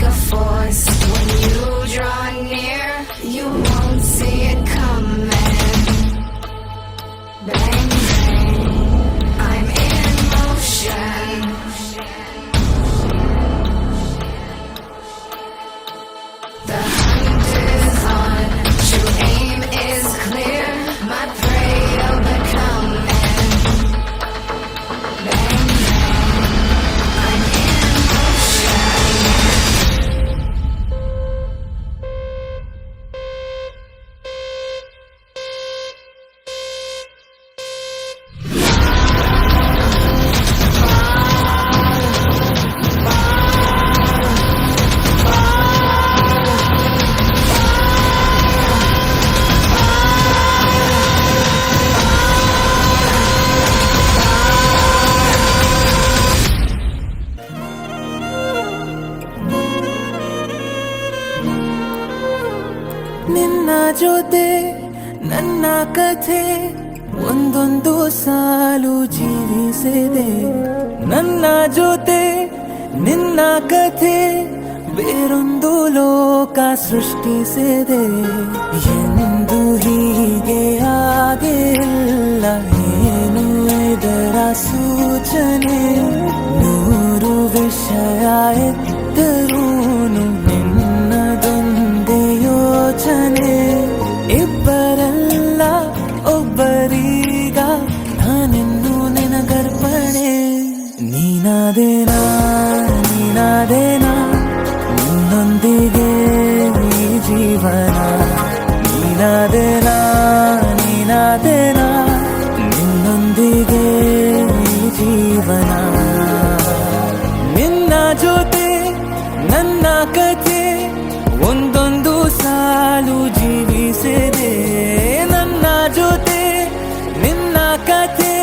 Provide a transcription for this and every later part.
a force. When you draw near, you won't see it coming. Bang, bang, I'm in motion. The hunt is on, true aim is clear. My prey will become man. Bang, bang, I'm in ನಿನ್ನ ಜೊತೆ ನನ್ನ ಕಥೆ ಒಂದೊಂದು ಸಾಲು ಜೀವಿಸಿದೆ. ನನ್ನ ಜೊತೆ ನಿನ್ನ ಕಥೆ ಬೇರೊಂದು ಲೋಕ ಸೃಷ್ಟಿಸಿದೆ. ಎಂದು ಹೀಗೆ ಆಗಿಲ್ಲ, ಏನು ಇದರ ಸೂಚನೆ? ನೂರು ವಿಷಯ ಇದ್ದರೂನು ನಿನ್ನದೊಂದೇ ಯೋಚನೆ. ಇಬ್ಬರಲ್ಲ ಒಬ್ಬರೀಗ ನಾನಿನ್ನು ನಿನಗರ್ಪಣೆ. ನೀನಾದೇನಾ ನೀನಾದೇನಾ ನಿನ್ನೊಂದಿಗೆ ಈ ಜೀವನ. ನೀನಾದೇನಾ ನೀನಾದೇನಾ ನಿನ್ನೊಂದಿಗೆ ಈ ಜೀವನ. ನಿನ್ನ ಜೊತೆ ನನ್ನ ಕಥೆ ಒಂದೊಂದು ಸಾಲು ಜೀವಿಸಿದೆ. ನನ್ನ ಜೊತೆ ನಿನ್ನ ಕಥೆ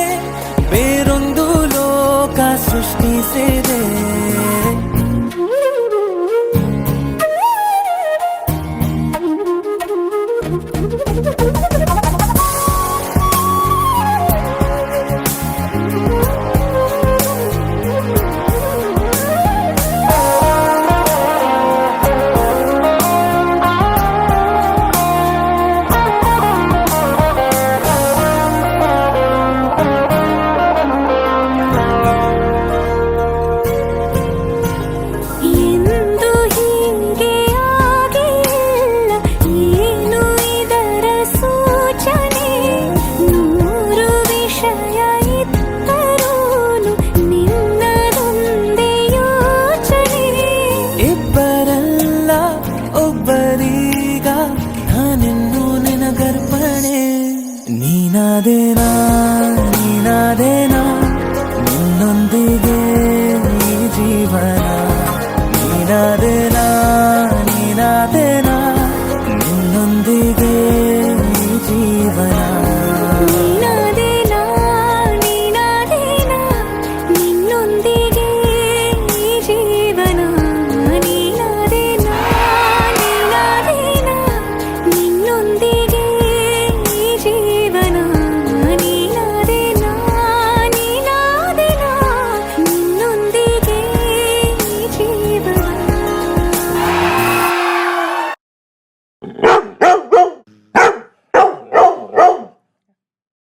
ಬೇರೊಂದು ಲೋಕ ಸೃಷ್ಟಿಸಿದೆ.